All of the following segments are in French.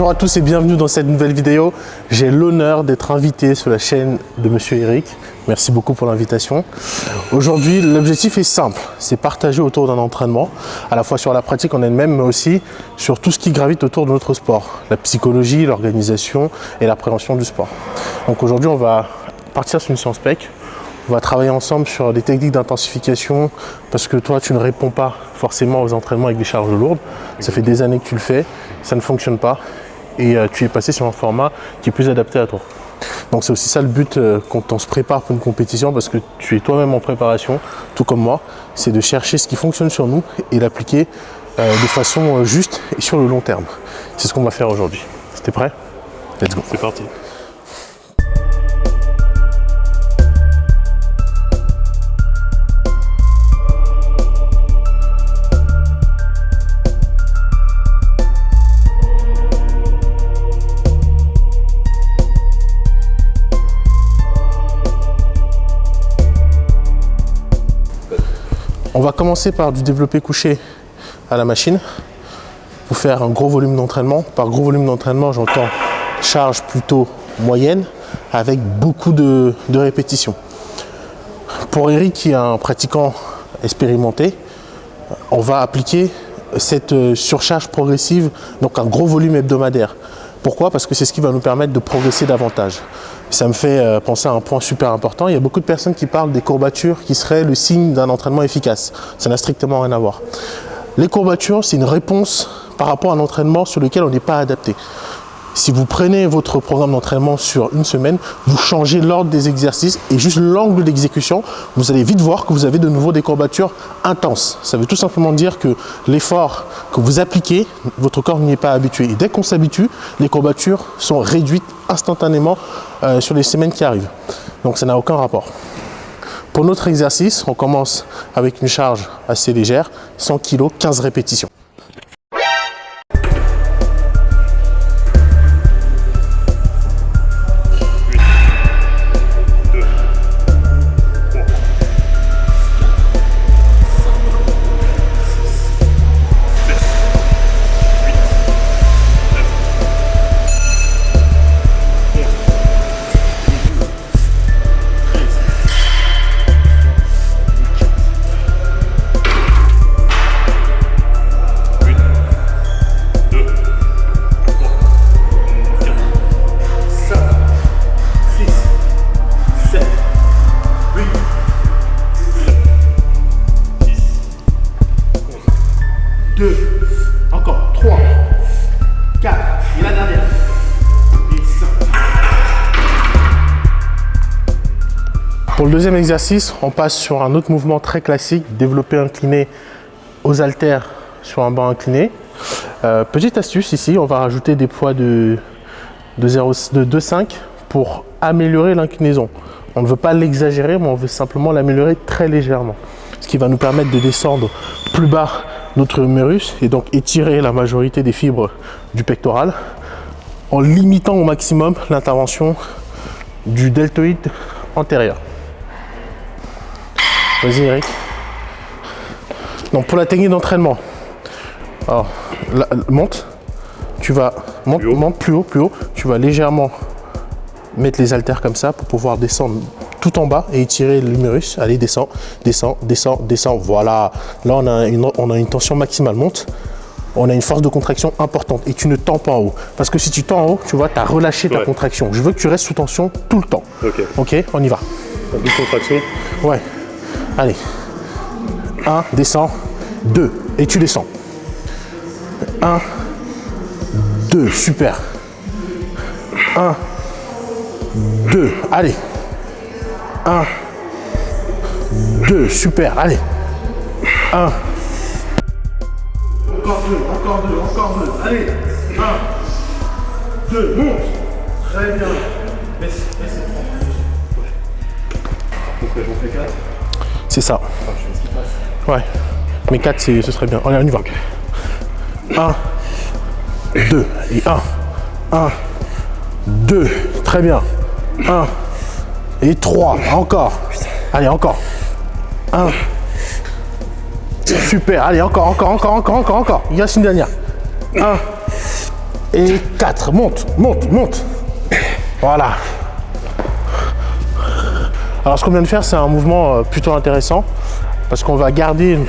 Bonjour à tous et bienvenue dans cette nouvelle vidéo. J'ai l'honneur d'être invité sur la chaîne de Monsieur Eric. Merci beaucoup pour l'invitation. Aujourd'hui, l'objectif est simple, c'est partager autour d'un entraînement, à la fois sur la pratique en elle-même, mais aussi sur tout ce qui gravite autour de notre sport, la psychologie, l'organisation et la prévention du sport. Donc aujourd'hui, on va partir sur une séance PEC. On va travailler ensemble sur des techniques d'intensification parce que toi, tu ne réponds pas forcément aux entraînements avec des charges lourdes. Ça fait des années que tu le fais, ça ne fonctionne pas et tu es passé sur un format qui est plus adapté à toi. Donc c'est aussi ça le but quand on se prépare pour une compétition, parce que tu es toi-même en préparation, tout comme moi, c'est de chercher ce qui fonctionne sur nous et l'appliquer de façon juste et sur le long terme. C'est ce qu'on va faire aujourd'hui. T'es prêt? Let's go. C'est parti. On va commencer par du développé couché à la machine pour faire un gros volume d'entraînement. Par gros volume d'entraînement, j'entends charge plutôt moyenne avec beaucoup de répétitions. Pour Eric, qui est un pratiquant expérimenté, on va appliquer cette surcharge progressive, donc un gros volume hebdomadaire. Pourquoi? Parce que c'est ce qui va nous permettre de progresser davantage. Ça me fait penser à un point super important. Il y a beaucoup de personnes qui parlent des courbatures qui seraient le signe d'un entraînement efficace. Ça n'a strictement rien à voir. Les courbatures, c'est une réponse par rapport à un entraînement sur lequel on n'est pas adapté. Si vous prenez votre programme d'entraînement sur une semaine, vous changez l'ordre des exercices et juste l'angle d'exécution, vous allez vite voir que vous avez de nouveau des courbatures intenses. Ça veut tout simplement dire que l'effort que vous appliquez, votre corps n'y est pas habitué. Et dès qu'on s'habitue, les courbatures sont réduites instantanément sur les semaines qui arrivent. Donc ça n'a aucun rapport. Pour notre exercice, on commence avec une charge assez légère, 100 kg, 15 répétitions. Encore 3, 4, et la dernière. Et 5. Pour le deuxième exercice, on passe sur un autre mouvement très classique, développé incliné aux haltères sur un banc incliné. Petite astuce ici, on va rajouter des poids de 2,5 pour améliorer l'inclinaison. On ne veut pas l'exagérer, mais on veut simplement l'améliorer très légèrement. Ce qui va nous permettre de descendre plus bas notre humérus et donc étirer la majorité des fibres du pectoral en limitant au maximum l'intervention du deltoïde antérieur. Vas-y Eric. Donc pour la technique d'entraînement, alors monte plus haut, tu vas légèrement mettre les haltères comme ça pour pouvoir descendre tout en bas et étirer l'humérus. Allez, descends, descends, descends, descends. Voilà. Là, on a une tension maximale. Monte. On a une force de contraction importante. Et tu ne tends pas en haut. Parce que si tu tends en haut, tu vois, tu as relâché ta contraction. Je veux que tu restes sous tension tout le temps. Ok, on y va. Une contraction. Ouais. Allez. 1, descends. 2. Et tu descends. 1, 2. Super. 1, 2. Allez. 1, 2, super, allez. 1. Encore 2, allez. 1, 2, monte. Très bien. Laisse. On fait 4. C'est ça. Ouais. Mais 4, ce serait bien. Allez, on y va. 1, 2. Et 1, 2. Très bien. 1. Et 3, encore. Allez, encore. 1. Super, allez, encore. Il reste une dernière. 1. Et 4. Monte, monte, monte. Voilà. Alors ce qu'on vient de faire, c'est un mouvement plutôt intéressant parce qu'on va garder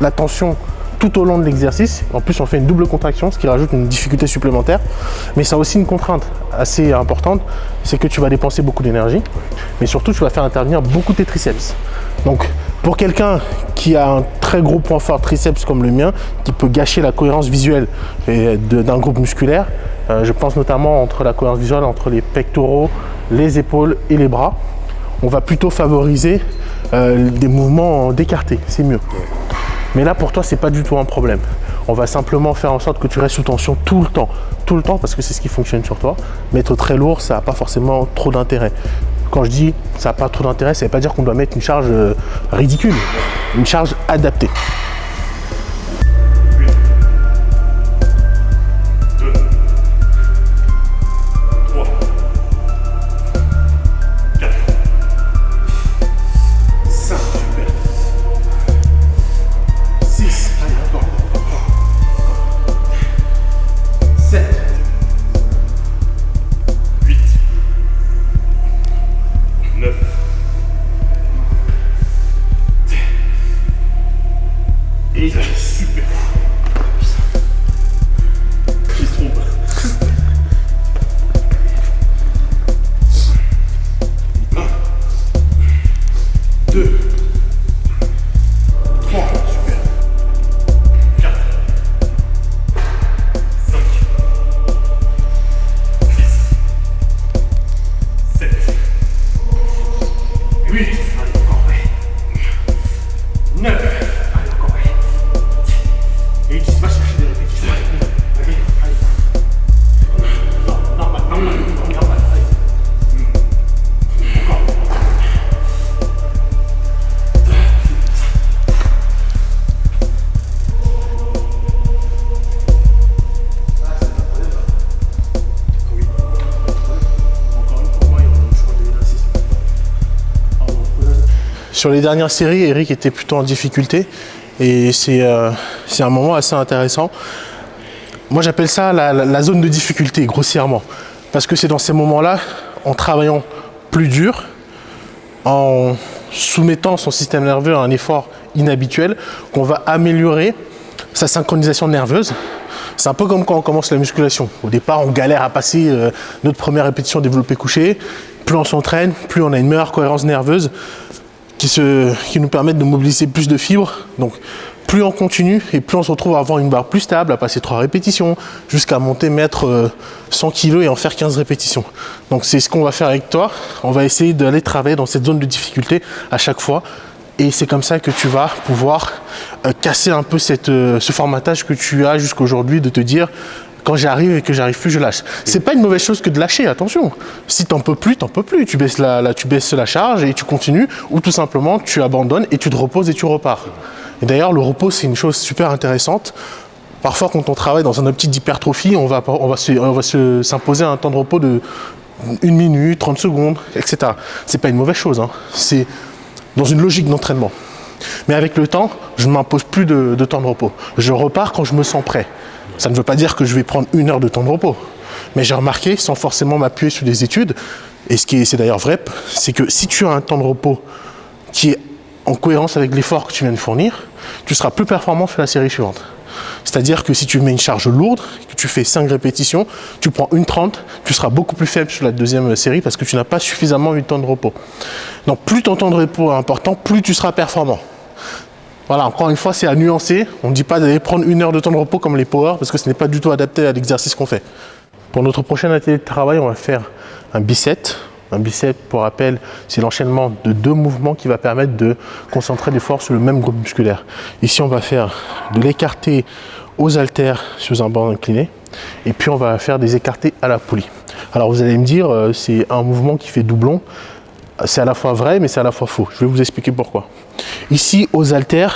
la tension tout au long de l'exercice. En plus, on fait une double contraction, ce qui rajoute une difficulté supplémentaire. Mais ça a aussi une contrainte assez importante, c'est que tu vas dépenser beaucoup d'énergie, mais surtout, tu vas faire intervenir beaucoup tes triceps. Donc, pour quelqu'un qui a un très gros point fort triceps comme le mien, qui peut gâcher la cohérence visuelle d'un groupe musculaire, je pense notamment entre la cohérence visuelle entre les pectoraux, les épaules et les bras, on va plutôt favoriser des mouvements d'écarté, c'est mieux. Mais là, pour toi, c'est pas du tout un problème. On va simplement faire en sorte que tu restes sous tension tout le temps, parce que c'est ce qui fonctionne sur toi. Mettre très lourd, ça n'a pas forcément trop d'intérêt. Quand je dis ça n'a pas trop d'intérêt, ça ne veut pas dire qu'on doit mettre une charge ridicule, une charge adaptée. Et super. Qui se trompe. 1, 2, 3, super. 4, 5, 6, 7, 8, allez, encore, ouais. 9. Et tu vas chercher des répétitions. Allez, allez. Non, normal, allez. Encore. Oui. Encore une pour moi, il y aura le choix de l'exercice. Sur les dernières séries, Eric était plutôt en difficulté. Et c'est un moment assez intéressant. Moi, j'appelle ça la zone de difficulté, grossièrement. Parce que c'est dans ces moments-là, en travaillant plus dur, en soumettant son système nerveux à un effort inhabituel, qu'on va améliorer sa synchronisation nerveuse. C'est un peu comme quand on commence la musculation. Au départ, on galère à passer notre première répétition développé couché. Plus on s'entraîne, plus on a une meilleure cohérence nerveuse qui nous permettent de mobiliser plus de fibres. Donc plus on continue et plus on se retrouve à avoir une barre plus stable, à passer 3 répétitions, jusqu'à monter mettre 100 kg et en faire 15 répétitions. Donc c'est ce qu'on va faire avec toi. On va essayer d'aller travailler dans cette zone de difficulté à chaque fois. Et c'est comme ça que tu vas pouvoir casser un peu ce formatage que tu as jusqu'aujourd'hui de te dire quand j'arrive et que j'arrive plus, je lâche. C'est pas une mauvaise chose que de lâcher, attention. Si t'en peux plus, t'en peux plus. Tu baisses la charge et tu continues, ou tout simplement tu abandonnes et tu te reposes et tu repars. Et d'ailleurs, le repos, c'est une chose super intéressante. Parfois, quand on travaille dans un optique d'hypertrophie, on va s'imposer un temps de repos de 1 minute, 30 secondes, etc. C'est pas une mauvaise chose, hein. C'est dans une logique d'entraînement. Mais avec le temps, je ne m'impose plus de temps de repos. Je repars quand je me sens prêt. Ça ne veut pas dire que je vais prendre 1 heure de temps de repos. Mais j'ai remarqué, sans forcément m'appuyer sur des études, et c'est d'ailleurs vrai, c'est que si tu as un temps de repos qui est en cohérence avec l'effort que tu viens de fournir, tu seras plus performant sur la série suivante. C'est-à-dire que si tu mets une charge lourde, que tu fais 5 répétitions, tu prends une 30, tu seras beaucoup plus faible sur la deuxième série parce que tu n'as pas suffisamment eu de temps de repos. Donc plus ton temps de repos est important, plus tu seras performant. Voilà, encore une fois, c'est à nuancer. On ne dit pas d'aller prendre 1 heure de temps de repos comme les power parce que ce n'est pas du tout adapté à l'exercice qu'on fait. Pour notre prochain atelier de travail, on va faire un bicep. Un bicep, pour rappel, c'est l'enchaînement de 2 mouvements qui va permettre de concentrer l'effort sur le même groupe musculaire. Ici, on va faire de l'écarté aux haltères sur un banc incliné et puis on va faire des écartés à la poulie. Alors vous allez me dire, c'est un mouvement qui fait doublon. C'est à la fois vrai, mais c'est à la fois faux. Je vais vous expliquer pourquoi. Ici, aux haltères,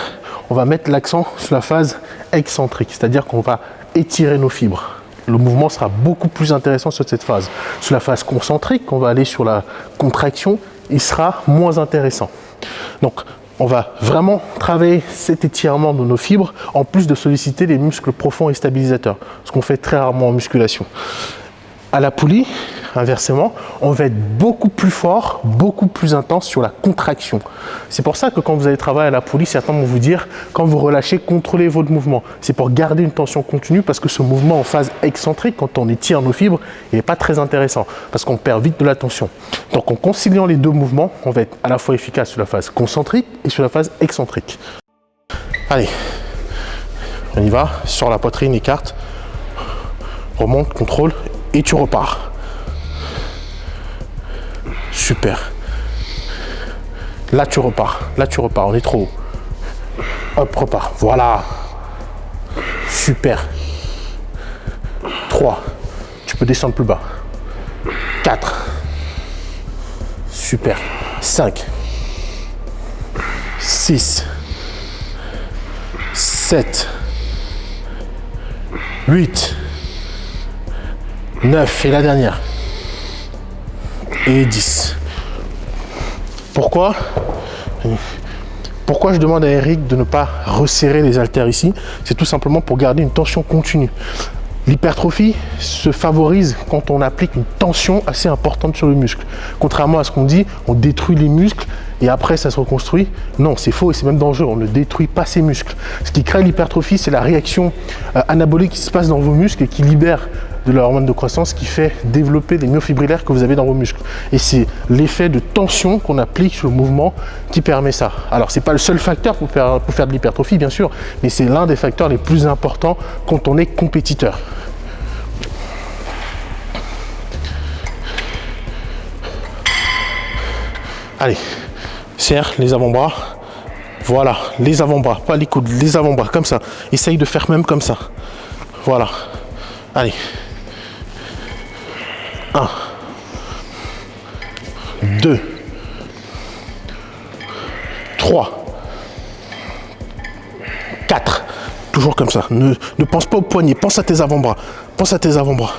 on va mettre l'accent sur la phase excentrique, c'est-à-dire qu'on va étirer nos fibres. Le mouvement sera beaucoup plus intéressant sur cette phase. Sur la phase concentrique, on va aller sur la contraction, il sera moins intéressant. Donc, on va vraiment travailler cet étirement de nos fibres, en plus de solliciter les muscles profonds et stabilisateurs, ce qu'on fait très rarement en musculation. À la poulie, inversement, on va être beaucoup plus fort, beaucoup plus intense sur la contraction. C'est pour ça que quand vous allez travailler à la poulie, certains vont vous dire, quand vous relâchez, contrôlez votre mouvement. C'est pour garder une tension continue, parce que ce mouvement en phase excentrique, quand on étire nos fibres, il n'est pas très intéressant, parce qu'on perd vite de la tension. Donc en conciliant les deux mouvements, on va être à la fois efficace sur la phase concentrique et sur la phase excentrique. Allez, on y va, sur la poitrine, écarte, remonte, contrôle, et tu repars. Super. Là tu repars, on est trop haut. Hop, repars, voilà. Super. 3, tu peux descendre plus bas. 4, super. 5, 6, 7, 8, 9 et la dernière. Et 10. Pourquoi je demande à Eric de ne pas resserrer les haltères ici? C'est tout simplement pour garder une tension continue. L'hypertrophie se favorise quand on applique une tension assez importante sur le muscle. Contrairement à ce qu'on dit, on détruit les muscles et après ça se reconstruit. Non, c'est faux et c'est même dangereux. On ne détruit pas ces muscles. Ce qui crée l'hypertrophie, c'est la réaction anabolique qui se passe dans vos muscles et qui libère de l'hormone de croissance qui fait développer des myofibrillaires que vous avez dans vos muscles. Et c'est l'effet de tension qu'on applique sur le mouvement qui permet ça. Alors, c'est pas le seul facteur pour faire de l'hypertrophie, bien sûr, mais c'est l'un des facteurs les plus importants quand on est compétiteur. Allez, serre les avant-bras. Voilà, les avant-bras, pas les coudes, les avant-bras, comme ça. Essaye de faire même comme ça. Voilà. Allez. 1, 2, 3, 4. Toujours comme ça. Ne pense pas au poignet, pense à tes avant-bras. Pense à tes avant-bras.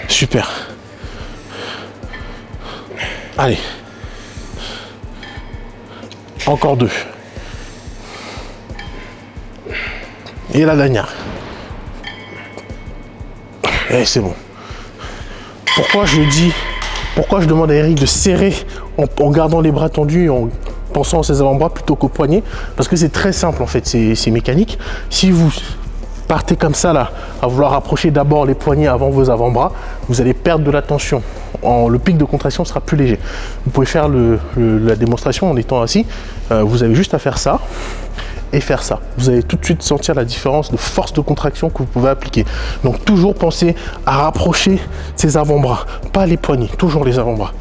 Super. Allez. Encore 2. Et la dernière. Et c'est bon. Pourquoi je demande à Eric de serrer en gardant les bras tendus et en pensant à ses avant-bras plutôt qu'au poignet? Parce que c'est très simple en fait, c'est mécanique. Si vous partez comme ça là, à vouloir approcher d'abord les poignets avant vos avant-bras, vous allez perdre de la tension. Le pic de contraction sera plus léger. Vous pouvez faire la démonstration en étant assis. Vous avez juste à faire ça et faire ça. Vous allez tout de suite sentir la différence de force de contraction que vous pouvez appliquer. Donc toujours pensez à rapprocher ses avant-bras, pas les poignets, toujours les avant-bras.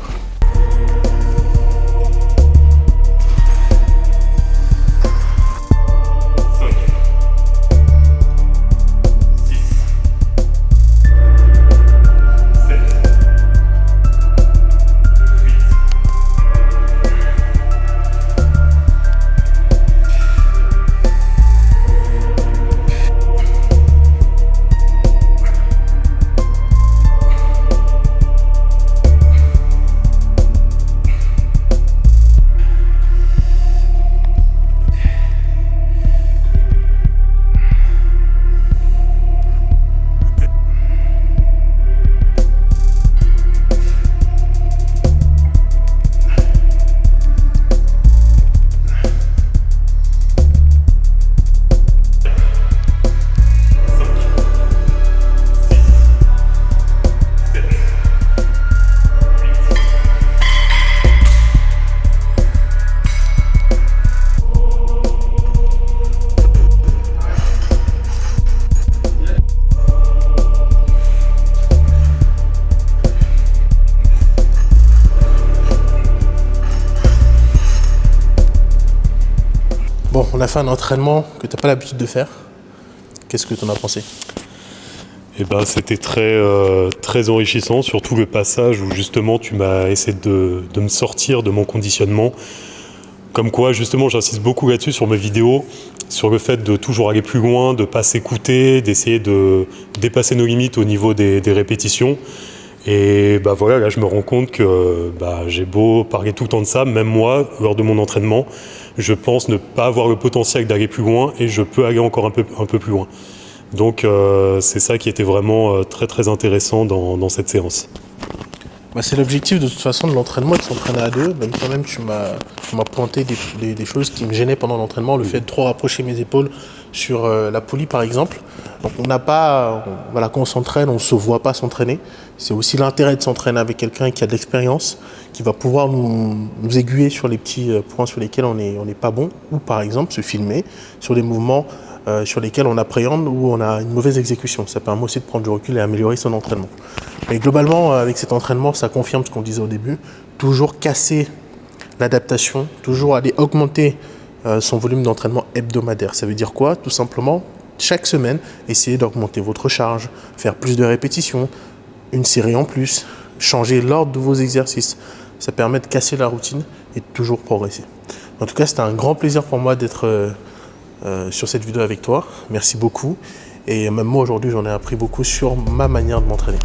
Bon, on a fait un entraînement que tu n'as pas l'habitude de faire. Qu'est-ce que tu en as pensé? Eh ben, c'était très enrichissant, surtout le passage où justement tu m'as essayé de me sortir de mon conditionnement. Comme quoi, justement, j'insiste beaucoup là-dessus sur mes vidéos, sur le fait de toujours aller plus loin, de ne pas s'écouter, d'essayer de dépasser nos limites au niveau des répétitions. Et bah voilà, là je me rends compte que j'ai beau parler tout le temps de ça, même moi, lors de mon entraînement, je pense ne pas avoir le potentiel d'aller plus loin et je peux aller encore un peu plus loin. Donc c'est ça qui était vraiment très très intéressant dans cette séance. C'est l'objectif de toute façon de l'entraînement, de s'entraîner à deux. Même toi-même, tu m'as pointé des choses qui me gênaient pendant l'entraînement, le fait de trop rapprocher mes épaules sur la poulie par exemple. Donc on n'a pas, quand on s'entraîne, on ne se voit pas s'entraîner. C'est aussi l'intérêt de s'entraîner avec quelqu'un qui a de l'expérience, qui va pouvoir nous aiguiller sur les petits points sur lesquels on n'est pas bon, ou par exemple se filmer sur des mouvements sur lesquels on appréhende ou on a une mauvaise exécution. Ça permet aussi de prendre du recul et améliorer son entraînement. Mais globalement, avec cet entraînement, ça confirme ce qu'on disait au début. Toujours casser l'adaptation, toujours aller augmenter son volume d'entraînement hebdomadaire. Ça veut dire quoi? Tout simplement, chaque semaine, essayez d'augmenter votre charge, faire plus de répétitions, une série en plus, changer l'ordre de vos exercices. Ça permet de casser la routine et de toujours progresser. En tout cas, c'était un grand plaisir pour moi d'être sur cette vidéo avec toi. Merci beaucoup. Et même moi aujourd'hui, j'en ai appris beaucoup sur ma manière de m'entraîner.